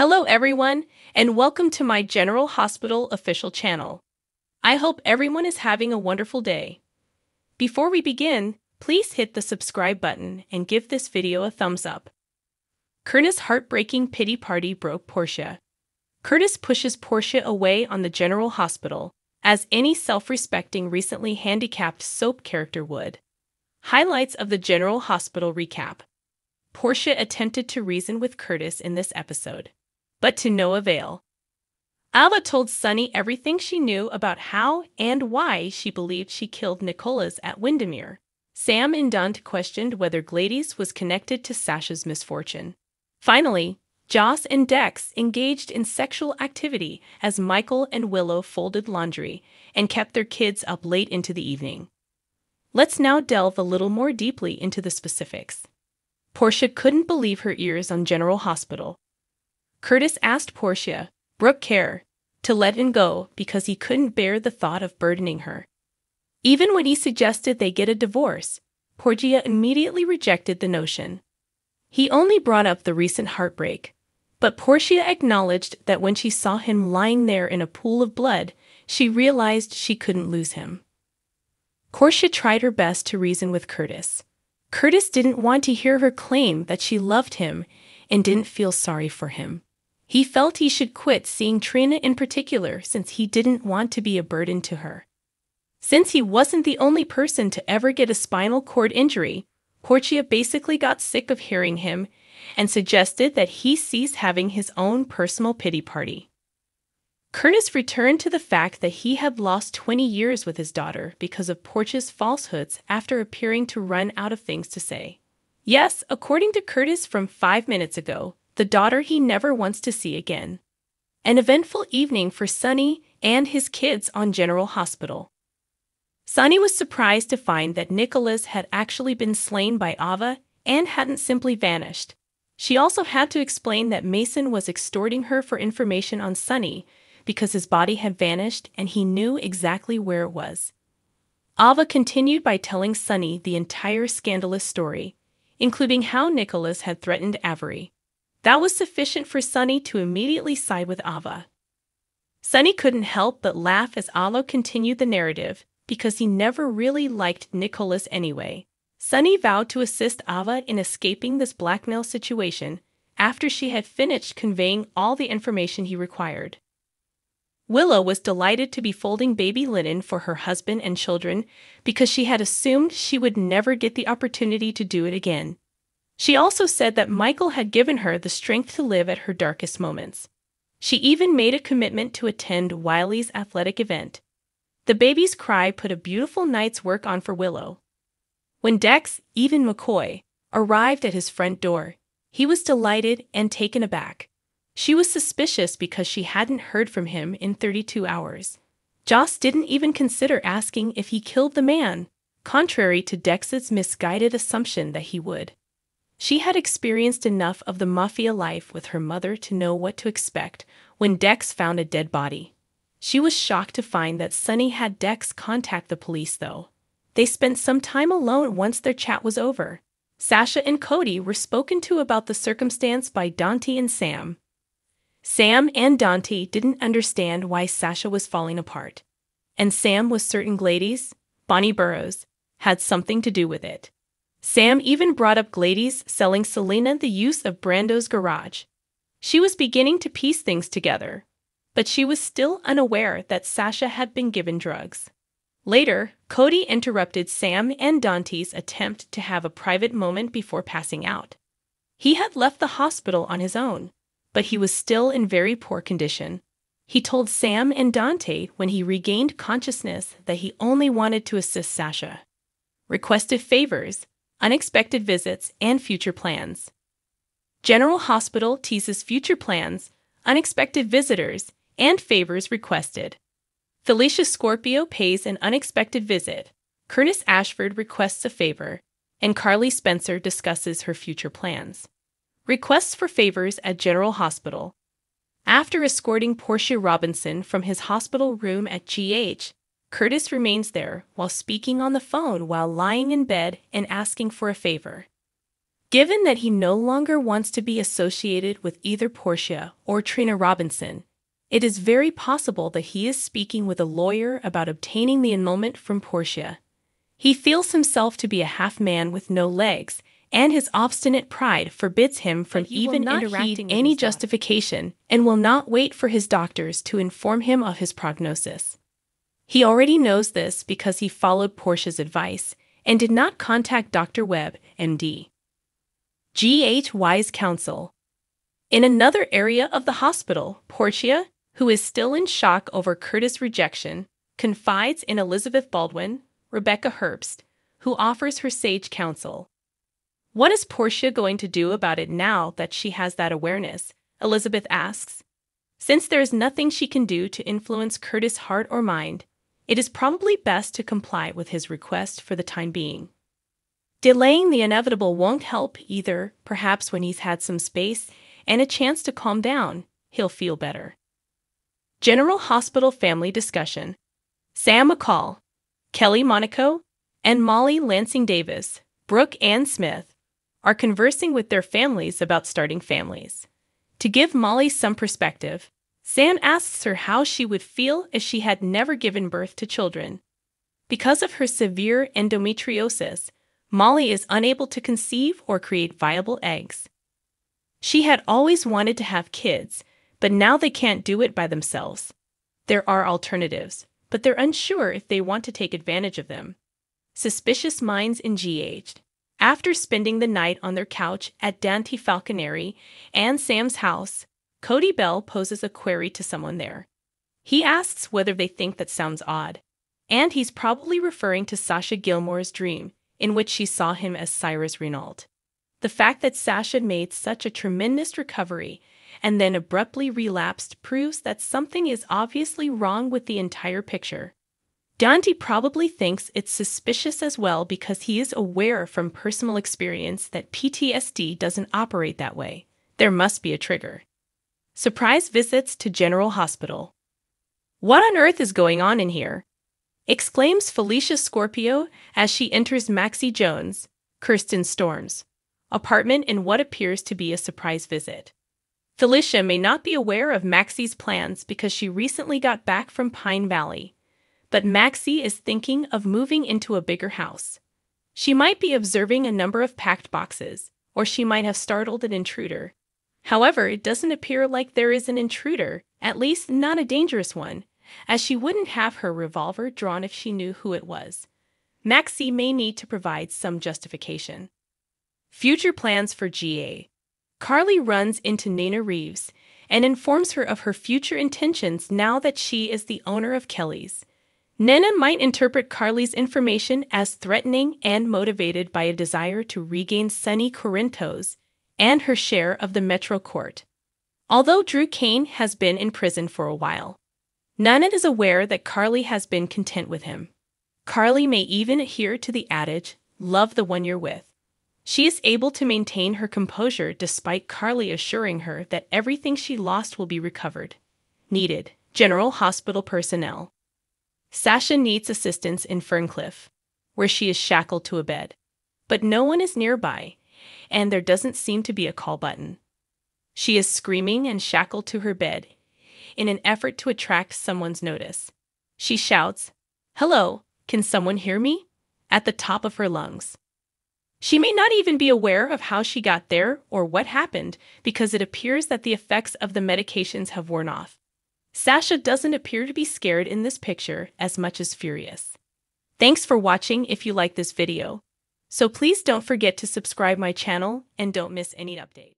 Hello everyone, and welcome to my General Hospital official channel. I hope everyone is having a wonderful day. Before we begin, please hit the subscribe button and give this video a thumbs up. Curtis' heartbreaking pity party broke Portia. Curtis pushes Portia away on the General Hospital, as any self-respecting recently handicapped soap character would. Highlights of the General Hospital recap. Portia attempted to reason with Curtis in this episode, but to no avail. Ava told Sunny everything she knew about how and why she believed she killed Nicholas at Windermere. Sam and Dante questioned whether Gladys was connected to Sasha's misfortune. Finally, Joss and Dex engaged in sexual activity as Michael and Willow folded laundry and kept their kids up late into the evening. Let's now delve a little more deeply into the specifics. Portia couldn't believe her ears on General Hospital. Curtis asked Portia, Brooke Care, to let him go because he couldn't bear the thought of burdening her. Even when he suggested they get a divorce, Portia immediately rejected the notion. He only brought up the recent heartbreak, but Portia acknowledged that when she saw him lying there in a pool of blood, she realized she couldn't lose him. Portia tried her best to reason with Curtis. Curtis didn't want to hear her claim that she loved him and didn't feel sorry for him. He felt he should quit seeing Trina in particular since he didn't want to be a burden to her. Since he wasn't the only person to ever get a spinal cord injury, Portia basically got sick of hearing him and suggested that he cease having his own personal pity party. Curtis returned to the fact that he had lost 20 years with his daughter because of Portia's falsehoods after appearing to run out of things to say. Yes, according to Curtis from 5 minutes ago, the daughter he never wants to see again. An eventful evening for Sunny and his kids on General Hospital. Sunny was surprised to find that Nicholas had actually been slain by Ava and hadn't simply vanished. She also had to explain that Mason was extorting her for information on Sunny because his body had vanished and he knew exactly where it was. Ava continued by telling Sunny the entire scandalous story, including how Nicholas had threatened Avery. That was sufficient for Sunny to immediately side with Ava. Sunny couldn't help but laugh as Ava continued the narrative, because he never really liked Nicholas anyway. Sunny vowed to assist Ava in escaping this blackmail situation after she had finished conveying all the information he required. Willow was delighted to be folding baby linen for her husband and children because she had assumed she would never get the opportunity to do it again. She also said that Michael had given her the strength to live at her darkest moments. She even made a commitment to attend Wiley's athletic event. The baby's cry put a beautiful night's work on for Willow. When Dex, even McCoy, arrived at his front door, he was delighted and taken aback. She was suspicious because she hadn't heard from him in 32 hours. Joss didn't even consider asking if he killed the man, contrary to Dex's misguided assumption that he would. She had experienced enough of the mafia life with her mother to know what to expect when Dex found a dead body. She was shocked to find that Sunny had Dex contact the police, though. They spent some time alone once their chat was over. Sasha and Cody were spoken to about the circumstance by Dante and Sam. Sam and Dante didn't understand why Sasha was falling apart, and Sam was certain Gladys, Bonnie Burroughs, had something to do with it. Sam even brought up Gladys selling Selena the use of Brando's garage. She was beginning to piece things together, but she was still unaware that Sasha had been given drugs. Later, Cody interrupted Sam and Dante's attempt to have a private moment before passing out. He had left the hospital on his own, but he was still in very poor condition. He told Sam and Dante when he regained consciousness that he only wanted to assist Sasha. Requested favors, unexpected visits, and future plans. General Hospital teases future plans, unexpected visitors, and favors requested. Felicia Scorpio pays an unexpected visit. Curtis Ashford requests a favor, and Carly Spencer discusses her future plans. Requests for favors at General Hospital. After escorting Portia Robinson from his hospital room at GH, Curtis remains there while speaking on the phone while lying in bed and asking for a favor. Given that he no longer wants to be associated with either Portia or Trina Robinson, it is very possible that he is speaking with a lawyer about obtaining the annulment from Portia. He feels himself to be a half-man with no legs, and his obstinate pride forbids him from even interacting with any justification and will not wait for his doctors to inform him of his prognosis. He already knows this because he followed Portia's advice and did not contact Dr. Webb, MD. G.H. Wise Counsel. In another area of the hospital, Portia, who is still in shock over Curtis' rejection, confides in Elizabeth Baldwin, Rebecca Herbst, who offers her sage counsel. What is Portia going to do about it now that she has that awareness? Elizabeth asks. Since there is nothing she can do to influence Curtis' heart or mind, it is probably best to comply with his request for the time being. Delaying the inevitable won't help either. Perhaps when he's had some space and a chance to calm down, he'll feel better. General Hospital Family Discussion. Sam McCall, Kelly Monaco, and Molly Lansing Davis, Brooke Ann Smith, are conversing with their families about starting families. To give Molly some perspective, Sam asks her how she would feel if she had never given birth to children. Because of her severe endometriosis, Molly is unable to conceive or create viable eggs. She had always wanted to have kids, but now they can't do it by themselves. There are alternatives, but they're unsure if they want to take advantage of them. Suspicious minds engaged. After spending the night on their couch at Dante Falconeri and Sam's house, Cody Bell poses a query to someone there. He asks whether they think that sounds odd, and he's probably referring to Sasha Gilmore's dream, in which she saw him as Cyrus Renault. The fact that Sasha made such a tremendous recovery and then abruptly relapsed proves that something is obviously wrong with the entire picture. Dante probably thinks it's suspicious as well because he is aware from personal experience that PTSD doesn't operate that way. There must be a trigger. Surprise visits to General Hospital. What on earth is going on in here? Exclaims Felicia Scorpio as she enters Maxie Jones, Kirsten Storm's apartment in what appears to be a surprise visit. Felicia may not be aware of Maxie's plans because she recently got back from Pine Valley, but Maxie is thinking of moving into a bigger house. She might be observing a number of packed boxes, or she might have startled an intruder. However, it doesn't appear like there is an intruder, at least not a dangerous one, as she wouldn't have her revolver drawn if she knew who it was. Maxie may need to provide some justification. Future plans for GA. Carly runs into Nana Reeves and informs her of her future intentions now that she is the owner of Kelly's. Nana might interpret Carly's information as threatening and motivated by a desire to regain Sunny Corinthos and her share of the Metro Court. Although Drew Kane has been in prison for a while, Nana is aware that Carly has been content with him. Carly may even adhere to the adage, love the one you're with. She is able to maintain her composure despite Carly assuring her that everything she lost will be recovered. Needed. General Hospital personnel. Sasha needs assistance in Ferncliff, where she is shackled to a bed. But no one is nearby, and there doesn't seem to be a call button. She is screaming and shackled to her bed in an effort to attract someone's notice. She shouts, "Hello, can someone hear me?" at the top of her lungs. She may not even be aware of how she got there or what happened because it appears that the effects of the medications have worn off. Sasha doesn't appear to be scared in this picture as much as furious. Thanks for watching if you like this video. So please don't forget to subscribe my channel and don't miss any update.